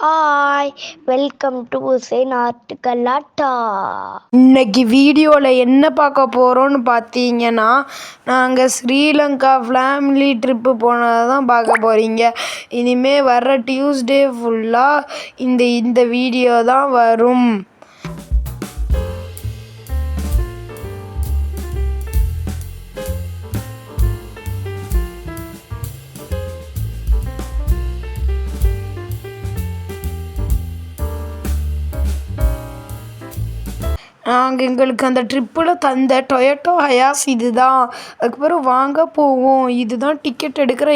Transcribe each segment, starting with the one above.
Hi, welcome to நாட்டுக்கல்லாட்டா. இன்னைக்கு வீடியோவில் என்ன பார்க்க போகிறோன்னு பார்த்தீங்கன்னா, நாங்கள் ஸ்ரீலங்கா ஃபேமிலி ட்ரிப்பு போனதை தான் பார்க்க போகிறீங்க. இனிமேல் வர்ற டியூஸ்டே ஃபுல்லாக இந்த வீடியோ தான் வரும். நாங்கள் எங்களுக்கு அந்த ட்ரிப்பில் தந்த டொயோட்டோ ஹயாஸ் இதுதான். அதுக்கப்புறம் வாங்க போவோம். இதுதான் டிக்கெட் எடுக்கிற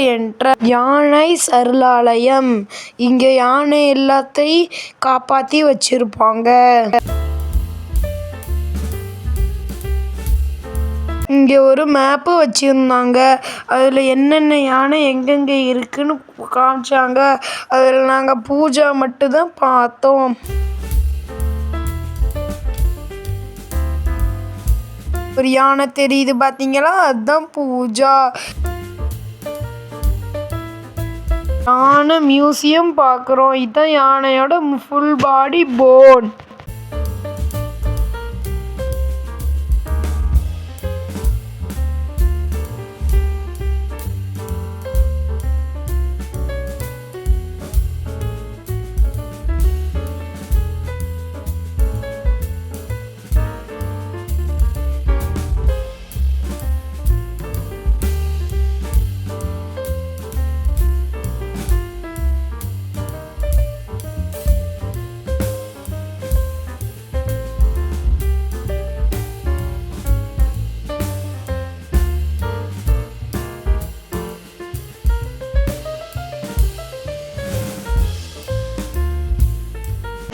யானை சரணாலயம். இங்கே யானை எல்லாத்தையும் காப்பாற்றி வச்சுருப்பாங்க. இங்கே ஒரு மேப்பு வச்சுருந்தாங்க. அதில் என்னென்ன யானை எங்கெங்கே இருக்குன்னு காமிச்சாங்க. அதில் நாங்கள் பூஜா மட்டும்தான் பார்த்தோம். ஒரு யானை தெரியுது பார்த்தீங்களா, அதுதான் பூஜா. யானை மியூசியம் பார்க்குறோம். இதுதான் யானையோட ஃபுல் பாடி போன்.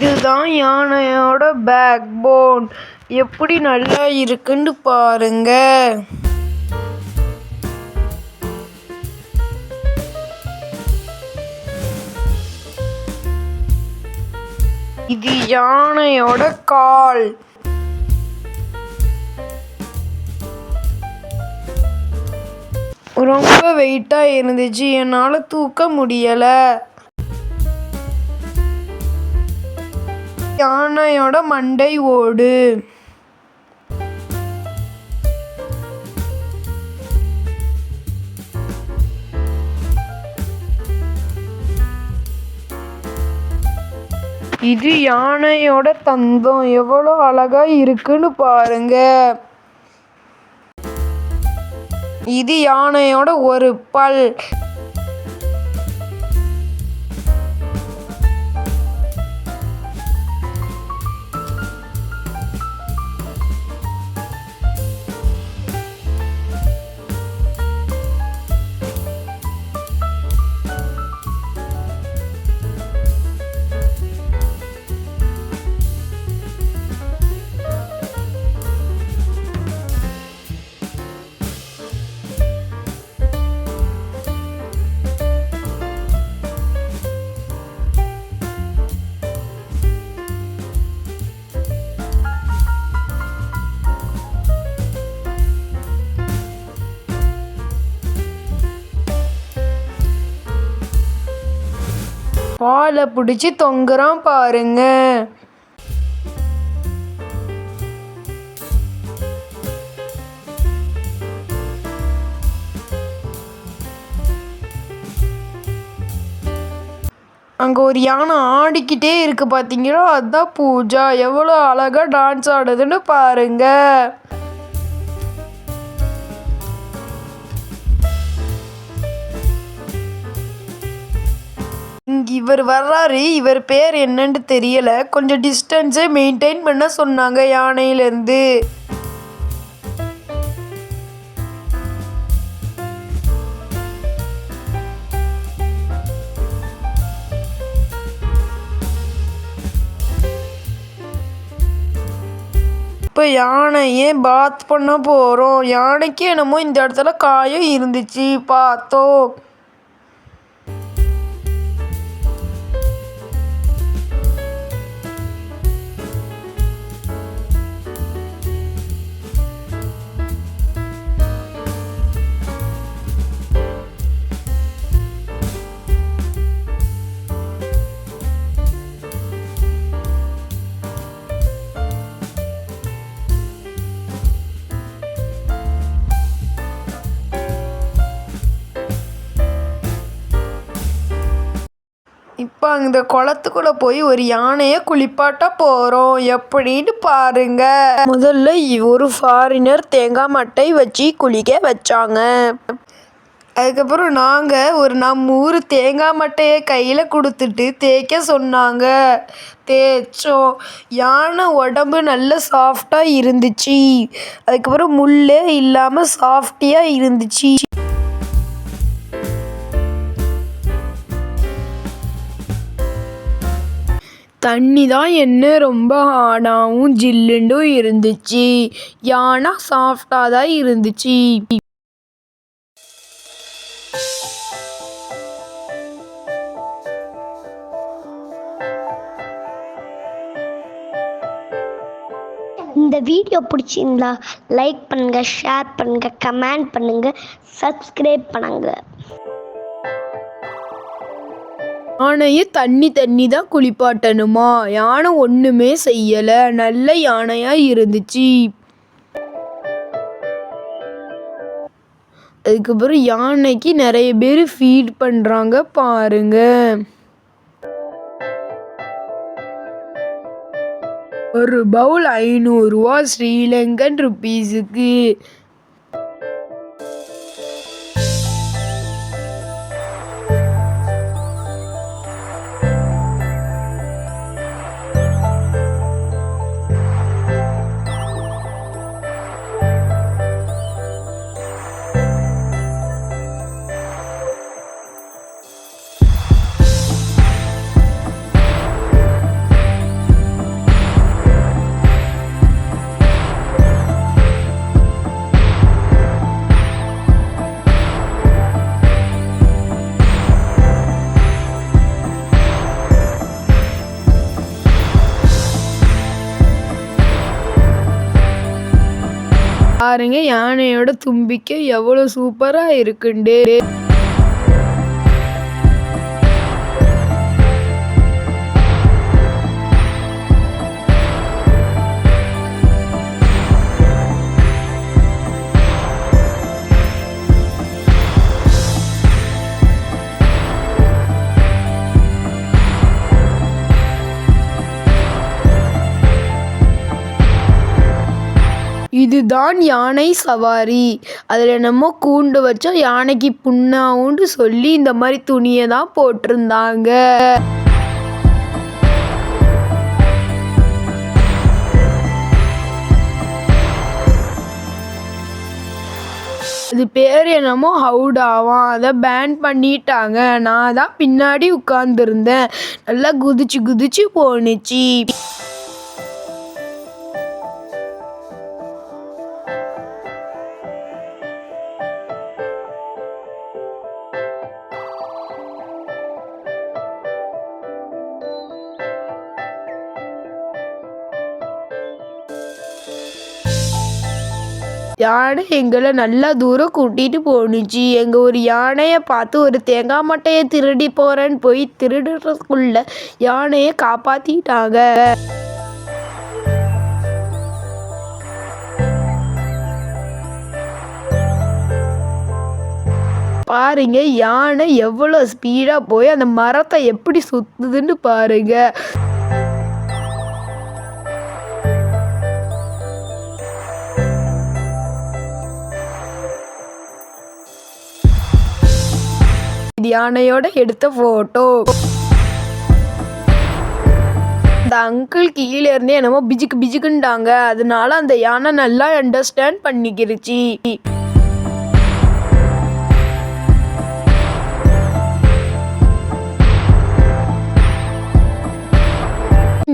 இதுதான் யானையோட பேக் போன். எப்படி நல்லா இருக்குன்னு பாருங்க. இது யானையோட கால். ரொம்ப வெயிட்டா இருந்துச்சு, என்னால தூக்க முடியல. யானையோட மண்டை ஓடு. இது யானையோட தந்தம். எவ்வளோ அழகா இருக்குன்னு பாருங்க. இது யானையோட ஒரு பல். பாலை பிடிச்சி தொங்குறான் பாருங்க. அங்கே ஒரு யானை ஆடிக்கிட்டே இருக்கு பார்த்தீங்களா, அதுதான் பூஜா. எவ்வளோ அழகா டான்ஸ் ஆடுதுன்னு பாருங்க. இவர் வர்றாரு. இவர் பேர் என்னன்னு தெரியல. கொஞ்சம் டிஸ்டன்ஸை மெயின்டைன் பண்ண சொன்னாங்க யானையிலேருந்து. இப்போ யானையே பாத் பண்ண போகிறோம். யானைக்கு என்னமோ இந்த இடத்துல காயம் இருந்துச்சு, பார்த்தோம். இப்போ இந்த குளத்துக்குள்ள போய் ஒரு யானையை குளிப்பாட்ட போறோம். எப்படின்னு பாருங்க. முதல்ல ஒரு ஃபாரினர் தேங்காய் மட்டை வச்சு குளிக்க வச்சாங்க. அதுக்கப்புறம் நாங்கள் நம்ம ஊர் தேங்காய் மட்டையை கையில் கொடுத்துட்டு தேய்க்க சொன்னாங்க. தேய்ச்சோம். யானை உடம்பு நல்ல சாஃப்டாக இருந்துச்சு. அதுக்கப்புறம் முள்ளே இல்லாமல் சாஃப்டியாக இருந்துச்சு. தண்ணி தான் என்ன ரொம்ப ஹார்டாகவும் ஜில்லுண்டும் இருந்துச்சு. யானை சாஃப்டாக தான் இருந்துச்சு. இந்த வீடியோ பிடிச்சிருந்தா லைக் பண்ணுங்க, ஷேர் பண்ணுங்க, கமெண்ட் பண்ணுங்க, சப்ஸ்கிரைப் பண்ணுங்க. யானையை தண்ணி தான் குளிப்பாட்டணுமா? யானை ஒன்றுமே செய்யலை. நல்ல யானையாக இருந்துச்சு. அதுக்கப்புறம் யானைக்கு நிறைய பேர் ஃபீட் பண்ணுறாங்க பாருங்க. ஒரு பவுல் 500 ரூபா ஸ்ரீலங்கன் ருபீஸுக்கு. பாருங்க யானையோட தும்பிக்கை எவ்வளோ சூப்பராக இருக்குண்டு. இதுதான் யானை சவாரி. அதில் நம்ம கூண்டு வச்சா யானைக்கு புண்ணாவுன்னு சொல்லி இந்த மாதிரி துணியை தான் போட்டிருந்தாங்க. அது பேர் என்னமோ ஹவுடாவாம். அதை பேன் பண்ணிட்டாங்க. நான் தான் பின்னாடி உட்கார்ந்துருந்தேன். நல்லா குதிச்சு போணுச்சு. யானை எங்களை நல்லா தூரம் கூட்டிட்டு போணுச்சு. எங்க ஒரு யானையை பார்த்து ஒரு தேங்காய் மட்டையை திருடி போறேன்னு போய் திருடுறதுக்குள்ள யானையை காப்பாத்திட்டாங்க. பாருங்க யானை எவ்வளோ ஸ்பீடா போய் அந்த மரத்தை எப்படி சுத்துதுன்னு பாருங்க. யானையோட எடுத்த போட்டோ. அந்த அங்கிள் கீழே இருந்தே என்னமோ பிஜுக்குண்டாங்க. அதனால அந்த யானை நல்லா அண்டர்ஸ்டாண்ட் பண்ணிக்கிருச்சு.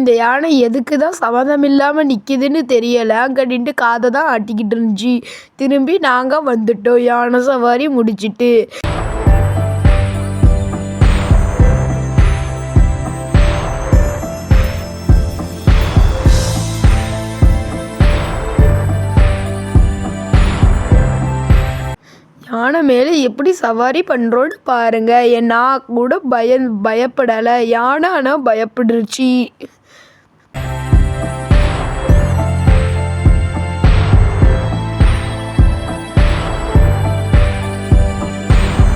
இந்த யானை எதுக்கு தான் சம்மந்தம் இல்லாம நிக்குதுன்னு தெரியல. அங்கிட்டு காதை தான் ஆட்டிக்கிட்டு இருந்துச்சு. திரும்பி நாங்க வந்துட்டோம் யானை சவாரி முடிச்சிட்டு. யானை மேலே எப்படி சவாரி பண்ணுறோன்னு பாருங்க. நான் கூட பயப்படலை. யானை ஆனால் பயப்படுருச்சு.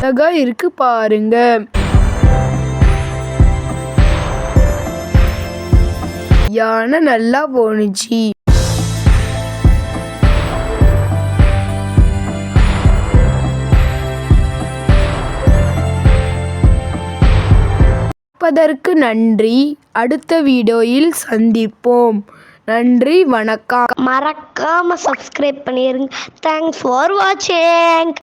அழகா இருக்கு பாருங்க. யானை நல்லா போணுச்சு. பார்ப்பதற்கு நன்றி. அடுத்த வீடியோவில் சந்திப்போம். நன்றி, வணக்கம். மறக்காம சப்ஸ்கிரைப் பண்ணிருங்க. தேங்க்ஸ் ஃபார் வாட்சிங்.